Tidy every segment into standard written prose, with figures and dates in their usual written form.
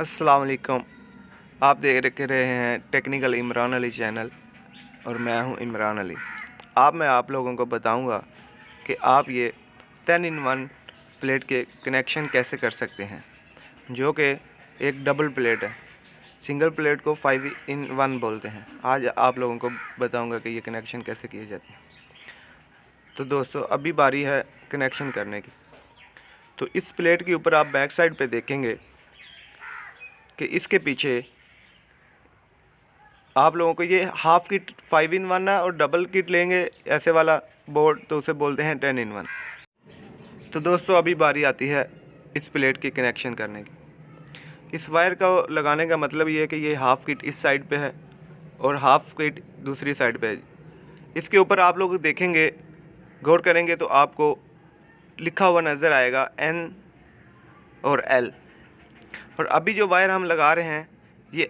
अस्सलाम वालेकुम। आप देख रहे हैं टेक्निकल इमरान अली चैनल और मैं हूं इमरान अली। मैं आप लोगों को बताऊंगा कि आप ये 10 इन 1 प्लेट के कनेक्शन कैसे कर सकते हैं, जो कि एक डबल प्लेट है। सिंगल प्लेट को 5 इन 1 बोलते हैं। आज आप लोगों को बताऊंगा कि ये कनेक्शन कैसे किए जाते हैं। तो दोस्तों, अभी बारी है कनेक्शन करने की। तो इस प्लेट के ऊपर आप बैक साइड पे देखेंगे कि इसके पीछे आप लोगों को ये हाफ किट 5 इन 1 है, और डबल किट लेंगे ऐसे वाला बोर्ड तो उसे बोलते हैं 10 इन 1। तो दोस्तों, अभी बारी आती है इस प्लेट की कनेक्शन करने की। इस वायर का लगाने का मतलब ये है कि ये हाफ किट इस साइड पे है और हाफ किट दूसरी साइड पे है। इसके ऊपर आप लोग देखेंगे, गौर करेंगे तो आपको लिखा हुआ नज़र आएगा N और L। और अभी जो वायर हम लगा रहे हैं ये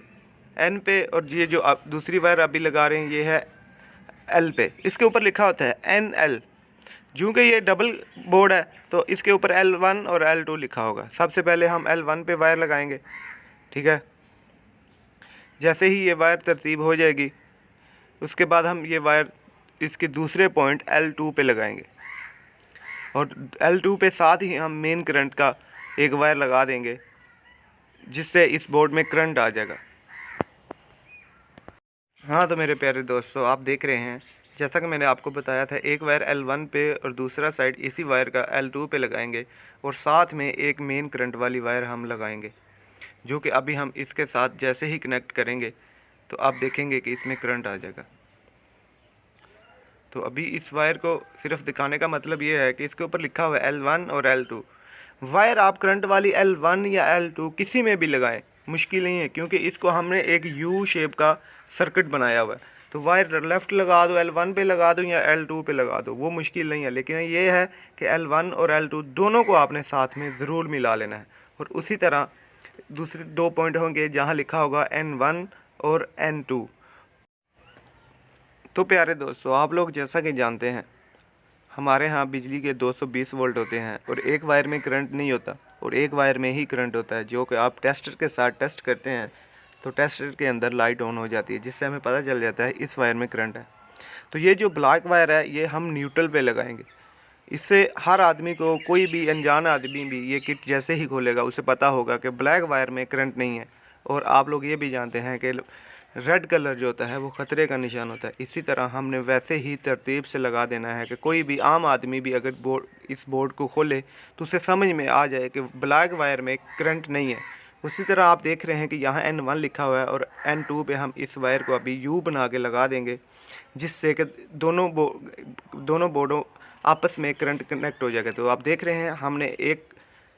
N पे, और ये जो आप दूसरी वायर अभी लगा रहे हैं ये है L पे। इसके ऊपर लिखा होता है NL। चूँकि ये डबल बोर्ड है तो इसके ऊपर L1 और L2 लिखा होगा। सबसे पहले हम L1 पे वायर लगाएंगे, ठीक है। जैसे ही ये वायर तरतीब हो जाएगी उसके बाद हम ये वायर इसके दूसरे पॉइंट L2 पे लगाएंगे, और L2 पे साथ ही हम मेन करंट का एक वायर लगा देंगे, जिससे इस बोर्ड में करंट आ जाएगा। हाँ, तो मेरे प्यारे दोस्तों, आप देख रहे हैं जैसा कि मैंने आपको बताया था, एक वायर L1 पे और दूसरा साइड इसी वायर का L2 पे लगाएंगे, और साथ में एक मेन करंट वाली वायर हम लगाएंगे, जो कि अभी हम इसके साथ जैसे ही कनेक्ट करेंगे तो आप देखेंगे कि इसमें करंट आ जाएगा। तो अभी इस वायर को सिर्फ दिखाने का मतलब ये है कि इसके ऊपर लिखा हुआ है L1 और L2। वायर आप करंट वाली L1 या L2 किसी में भी लगाएं, मुश्किल नहीं है, क्योंकि इसको हमने एक U शेप का सर्किट बनाया हुआ है। तो वायर लेफ़्ट लगा दो, L1 पे लगा दो या L2 पे लगा दो, वो मुश्किल नहीं है। लेकिन ये है कि L1 और L2 दोनों को आपने साथ में ज़रूर मिला लेना है। और उसी तरह दूसरे 2 पॉइंट होंगे जहाँ लिखा होगा N1 और N2। तो प्यारे दोस्तों, आप लोग जैसा कि जानते हैं, हमारे यहाँ बिजली के 220 वोल्ट होते हैं, और एक वायर में करंट नहीं होता और एक वायर में ही करंट होता है, जो कि आप टेस्टर के साथ टेस्ट करते हैं तो टेस्टर के अंदर लाइट ऑन हो जाती है, जिससे हमें पता चल जाता है इस वायर में करंट है। तो ये जो ब्लैक वायर है ये हम न्यूट्रल पे लगाएंगे। इससे हर आदमी को, कोई भी अनजान आदमी भी ये किट जैसे ही खोलेगा उसे पता होगा कि ब्लैक वायर में करंट नहीं है। और आप लोग ये भी जानते हैं कि रेड कलर जो होता है वो ख़तरे का निशान होता है। इसी तरह हमने वैसे ही तरतीब से लगा देना है कि कोई भी आम आदमी भी अगर इस बोर्ड को खोले तो उसे समझ में आ जाए कि ब्लैक वायर में करंट नहीं है। उसी तरह आप देख रहे हैं कि यहाँ N1 लिखा हुआ है, और N2 पे हम इस वायर को अभी U बना के लगा देंगे, जिससे कि दोनों बोर्डों आपस में करंट कनेक्ट हो जाएगा। तो आप देख रहे हैं हमने एक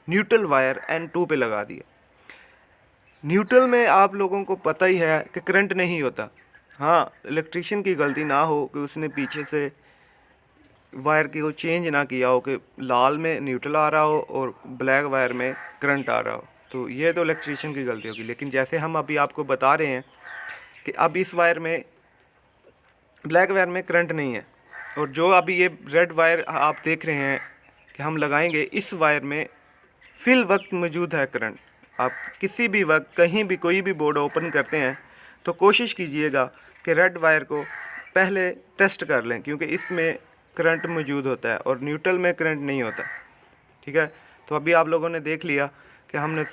न्यूट्रल वायर N2 पे लगा दिया। न्यूट्रल में आप लोगों को पता ही है कि करंट नहीं होता। हाँ, इलेक्ट्रिशियन की गलती ना हो कि उसने पीछे से वायर की को चेंज ना किया हो कि लाल में न्यूट्रल आ रहा हो और ब्लैक वायर में करंट आ रहा हो, तो ये तो इलेक्ट्रिशियन की गलती होगी। लेकिन जैसे हम अभी आपको बता रहे हैं कि अब इस वायर में, ब्लैक वायर में करंट नहीं है, और जो अभी ये रेड वायर आप देख रहे हैं कि हम लगाएंगे, इस वायर में फिल वक्त मौजूद है करंट। आप किसी भी वक्त कहीं भी कोई भी बोर्ड ओपन करते हैं तो कोशिश कीजिएगा कि रेड वायर को पहले टेस्ट कर लें, क्योंकि इसमें करंट मौजूद होता है और न्यूट्रल में करंट नहीं होता, ठीक है। तो अभी आप लोगों ने देख लिया कि हमने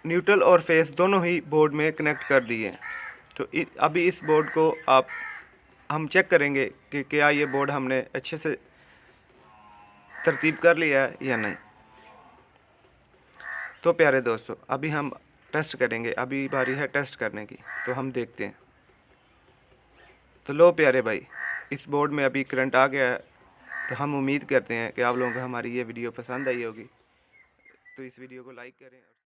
न्यूट्रल और फेस दोनों ही बोर्ड में कनेक्ट कर दिए हैं। तो अभी इस बोर्ड को हम चेक करेंगे कि क्या ये बोर्ड हमने अच्छे से तरतीब कर लिया है या नहीं। तो प्यारे दोस्तों, अभी हम टेस्ट करेंगे, अभी बारी है टेस्ट करने की, तो हम देखते हैं। तो लो प्यारे भाई, इस बोर्ड में अभी करंट आ गया है। तो हम उम्मीद करते हैं कि आप लोगों को हमारी ये वीडियो पसंद आई होगी। तो इस वीडियो को लाइक करें।